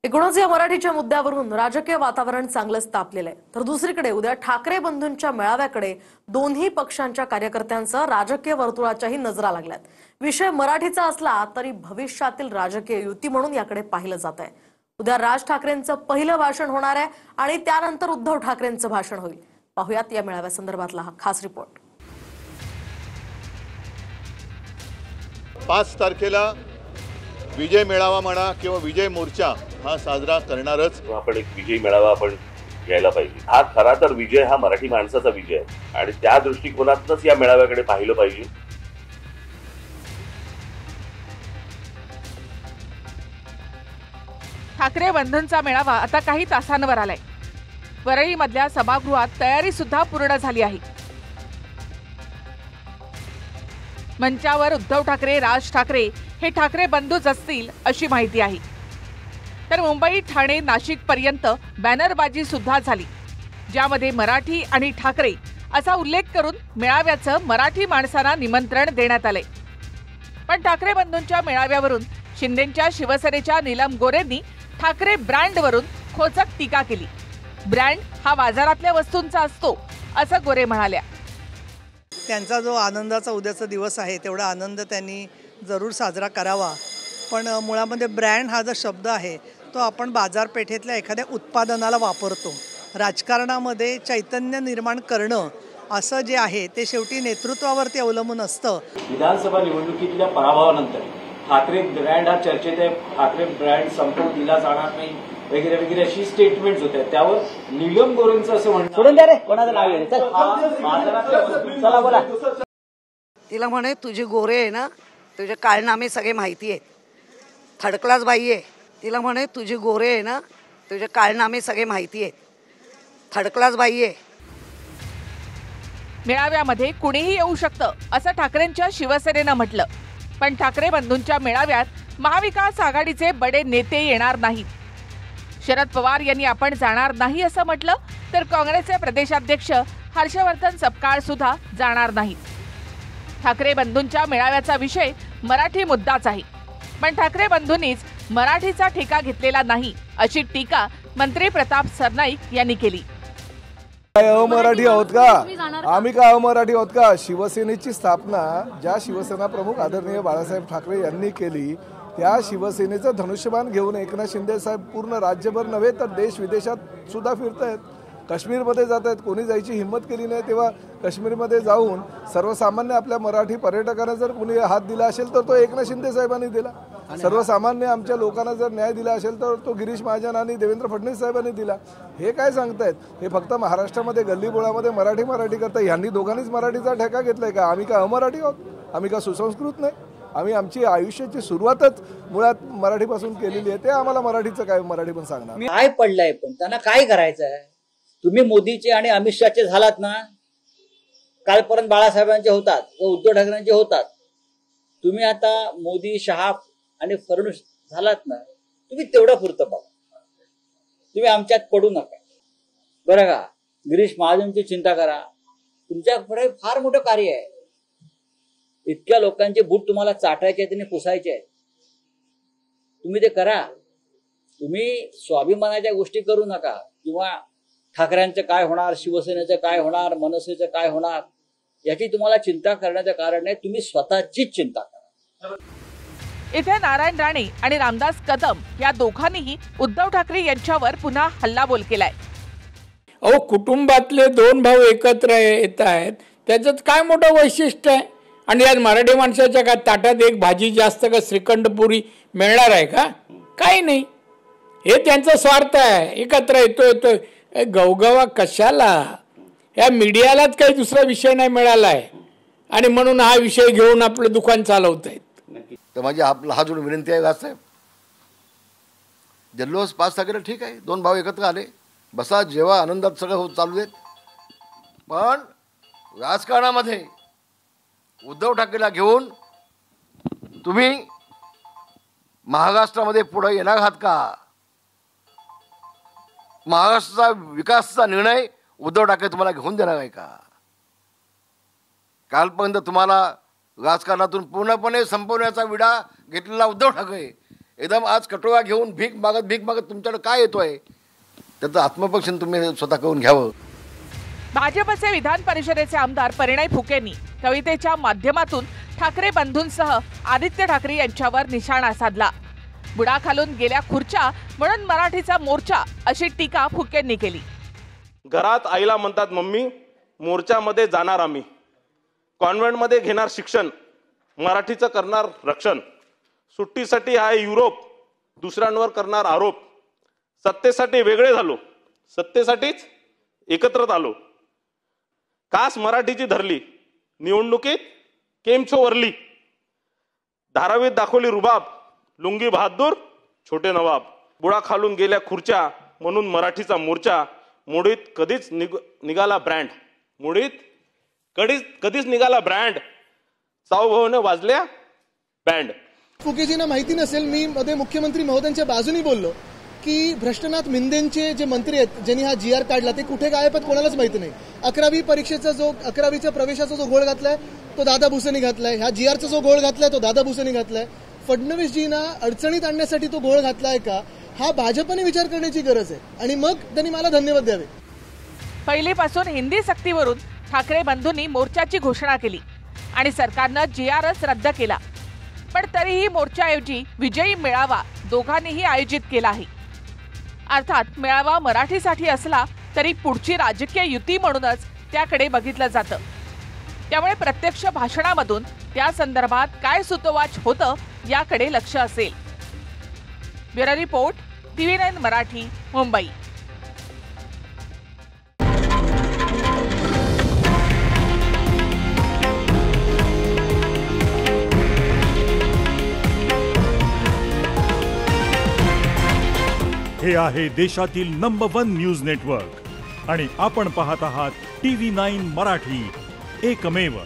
एकूणच या मराठीच्या मुद्द्यावरून राजकीय वातावरण चांगलंच तापलेलं आहे। तर दुसरीकडे उद्या ठाकरे बंधूंच्या मेळाव्याकडे दोन्ही पक्षांच्या कार्यकर्त्यांचं राजकीय वर्तुळाच्याही नजरा लागल्यात। विषय मराठीचा असला तरी भविष्यातील राजकीय युती म्हणून याकडे पाहिलं जात आहे। उद्या राज ठाकरेंचं पहिलं भाषण होणार आहे आणि त्यानंतर उद्धव ठाकरेंचं भाषण होईल। पाहुयात या मेळाव्यासंदर्भातला हा खास रिपोर्ट। 5 तारखेला विजय मेळावा म्हणा किंवा विजय मोर्चा हा साजरा करणारच। आपण एक विजय मेळावा आपण घ्यायला पाहिजे। हा खरा तर विजय हा मराठी माणसाचा विजय आहे आणि त्या दृष्टिकोनातूनच या मेळाव्याकडे पाहिलं पाहिजे। ठाकरे बंधूंचा मेळावा आता काही तासांवर आलाय। वरळीमधल्या सभागृहात तयारी सुद्धा पूर्ण झाली आहे। मंचावर उद्धव ठाकरे, राज ठाकरे हे ठाकरे बंधूच असतील अशी माहिती आहे। तर मुंबई, ठाणे, नाशिक पर्यंत बॅनरबाजी सुद्धा झाली, ज्यामध्ये मराठी आणि ठाकरे असा उल्लेख करून मेळाव्याचं मराठी माणसांना निमंत्रण देण्यात आले। पण ठाकरे बंधूंच्या मेळाव्यावरून शिंदेंच्या शिवसेनेच्या नीलम गोरेंनी ठाकरे ब्रँडवरून खोचक टीका केली। ब्रँड हा बाजारातल्या वस्तूंचा असतो असं गोरे म्हणाल्या। त्यांचा जो आनंदाचा उद्याचा दिवस आहे तेवढा आनंद त्यांनी जरूर साजरा करावा, पण मुळामध्ये ब्रँड हा जो शब्द आहे तो आपण बाजारपेठेतल्या एखाद्या उत्पादनाला वापरतो। राजकारणामध्ये चैतन्य निर्माण करणं असं जे आहे ते शेवटी नेतृत्वावरती अवलंबून असतं। विधानसभा निवडणुकीतल्या पराभवानंतर ठाकरे ब्रँड हा चर्चेत आहे, ठाकरे ब्रँड संपवून दिला जाणार नाही वगैरे वगैरे अशी स्टेटमेंट्स होत्या। त्यावर नीलम गोरेंचं असं म्हणणं, सोडून द्या रे, कोणाचं नाव आहे चला बोला। तिला म्हणे तुझे गोरे आहे ना, तुझे कारनामे सगळे माहिती आहेत, थर्ड क्लास बाई आहे। तिला म्हणे तुझे गोरे आहे ना, तुझे कारनामे सगळे माहिती आहेत, थर्ड क्लास बाई आहे। मेळाव्यामध्ये कुणीही येऊ शकतं असं ठाकरेंच्या शिवसेनेनं म्हटलं, पण ठाकरे बंधूंच्या मेळाव्यात महाविकास आघाडीचे बडे नेते येणार नाहीत। शरद पवार यांनी आपण जाणार नाही असं म्हटलं, तर काँग्रेसचे प्रदेशाध्यक्ष हर्षवर्धन सपकाळ सुद्धा जाणार नाहीत। ठाकरे बंधूंच्या मेळाव्याचा विषय मराठी मुद्दाच आहे, पण ठाकरे बंधूंनीच मराठीचा ठेका घेतलेला नाही अशी टीका मंत्री प्रताप सरनाईक यांनी केली। काय अमराठी आहोत का आम्ही? काय अमराठी आहोत का? शिवसेनेची स्थापना ज्या शिवसेना प्रमुख आदरणीय बाळासाहेब ठाकरे यांनी केली त्या शिवसेनेचं धनुष्यबाण घेऊन एकनाथ शिंदे साहेब पूर्ण राज्यभर नव्हे तर देश विदेशात सुद्धा फिरतायत, काश्मीरमध्ये जात आहेत। कोणी जायची हिंमत केली नाही तेव्हा काश्मीरमध्ये जाऊन सर्वसामान्य आपल्या मराठी पर्यटकांना जर कोणी हात दिला असेल तर तो एकनाथ शिंदे साहेबांनी दिला। सर्वसामान्य आमच्या लोकांना जर न्याय दिला असेल तर तो गिरीश महाजन आणि देवेंद्र फडणवीस साहेबांनी दिला। हे काय सांगतायत? हे फक्त महाराष्ट्रामध्ये गल्लीबोळामध्ये मराठी करता यांनी दोघांनीच मराठीचा ठेका घेतलाय का? आम्ही काय अमराठी आहोत? आम्ही का सुसंस्कृत नाही? आम्ही आमची आयुष्याची सुरुवातच मुळात मराठीपासून केलेली आहे। ते आम्हाला मराठीचं काय मराठी पण सांगणार काय पडलंय, पण त्यांना काय करायचं आहे? तुम्ही मोदीचे आणि अमित शहाचे झालात ना, कालपर्यंत बाळासाहेबांचे होतात, उद्धव ठाकरेंचे होतात। तुम्ही आता मोदी, शहा आणि फडणवीस झालात ना, तुम्ही तेवढं पुरतं बघा, तुम्ही आमच्यात पडू नका बरं का? गिरीश महाजनची चिंता करा, तुमच्याकडे फार मोठं कार्य आहे। इतक्या लोकांचे बूट तुम्हाला चाटायचे आहेत आणि पुसायचे आहेत, तुम्ही ते करा। तुम्ही स्वाभिमानाच्या गोष्टी करू नका, किंवा ठाकरेंचं काय होणार, शिवसेनेचं काय होणार, मनसेचं काय होणार याची तुम्हाला चिंता करण्याचं कारण नाही, तुम्ही स्वतःचीच चिंता करा। इथे नारायण राणे आणि रामदास कदम या दोघांनीही उद्धव ठाकरे यांच्यावर पुन्हा हल्लाबोल केलाय। अहो, कुटुंबातले 2 भाऊ एकत्र येत आहेत, त्याच्यात काय मोठं वैशिष्ट्य आहे? आणि आज मराठी माणसाच्या काय ताटात एक भाजी जास्त का श्रीखंडपुरी मिळणार आहे का? काही नाही, हे त्यांचा स्वार्थ आहे। एकत्र येतोय गवगवा कशाला? या मीडियालाच काही दुसरा विषय नाही मिळाला आहे आणि म्हणून हा विषय घेऊन आपलं दुकान चालवत आहेत। तर माझी हा जोड विनंती आहे साहेब, जल्लोष 5 तारखेला ठीक आहे, 2 भाऊ एकत्र आले, बसा, जेव्हा आनंदात सगळं चालू देत, पण राजकारणामध्ये उद्धव ठाकरेला घेऊन तुम्ही महाराष्ट्रामध्ये पुढे येणार आहात का? महाराष्ट्राचा विकासाचा निर्णय उद्धव ठाकरे तुम्हाला घेऊन देणार आहे का? कालपर्यंत तुम्हाला राजकारणातून पूर्णपणे संपवण्याचा विडा घेतलेला उद्धव ठाकरे एकदम आज कटोरा घेऊन भीक मागत तुमच्याकडे काय येतोय, त्याचं आत्मपरीक्षण तुम्ही स्वतः करून घ्यावं. भाजपचे विधान परिषदेचे आमदार परिणय फुकेंनी कवितेच्या माध्यमातून ठाकरे बंधूंसह आदित्य ठाकरे यांच्यावर निशाणा साधला. बुडाखालून गेल्या खुर्च्या म्हणून मराठीचा मोर्चा अशी टीका फुकेंनी केली. घरात आईला म्हणतात मम्मी, मोर्चामध्ये जाणार आम्ही, कॉन्व्हेंटमध्ये घेणार शिक्षण, मराठीचं करणार रक्षण, सुट्टीसाठी आहे युरोप, दुसऱ्यांवर करणार आरोप, सत्तेसाठी वेगळे झालो, सत्तेसाठीच एकत्रित आलो, कास मराठीची धरली, निवडणुकीत केमछो वरली, धारावीत दाखवली रुबाब, लुंगी बहादूर छोटे नवाब, बुडा खालून गेल्या खुर्च्या म्हणून मराठीचा मोर्चा, मोडीत कधीच निघाला ब्रँड, मोडीत कधीच निघाला ब्रँड, चाऊभाऊने वाजल्या बँड. फुकेजींना माहिती नसेल, मी मध्ये मुख्यमंत्री महोदयांच्या बाजूनी बोललो की भ्रष्टनाथ मिंदेंचे जे मंत्री आहेत ज्यांनी हा GR काढला ते कुठे गायब आहेत कोणालाच माहिती नाही. 11वीच्या प्रवेशाचा जो घोळ घातलाय तो दादा भुसेनी घातलाय, ह्या GRचा जो घोळ घातलाय तो दादा भुसेनी घातलाय. फडणवीसजींना अडचणीत आणण्यासाठी तो घोळ घातलाय का, हा भाजपने विचार करण्याची गरज आहे आणि मग त्यांनी मला धन्यवाद द्यावे. पहिलीपासून हिंदी सक्तीवरून ठाकरे बंधूंनी मोर्चाची घोषणा केली आणि सरकारनं GRच रद्द केला. पण तरीही मोर्चाऐवजी विजयी मेळावा दोघांनीही आयोजित केला आहे. अर्थात मेळावा मराठीसाठी असला तरी पुढची राजकीय युती म्हणूनच त्याकडे बघितलं जातं. त्यामुळे प्रत्यक्ष भाषणामधून त्या संदर्भात काय सूतोवाच होतं याकडे लक्ष असेल. Bureau report, TV9 Marathi, Mumbai. हे आहे देशातील नंबर 1 न्यूज नेटवर्क आणि आपण पाहत आहात TV9 मराठी, एकमेव.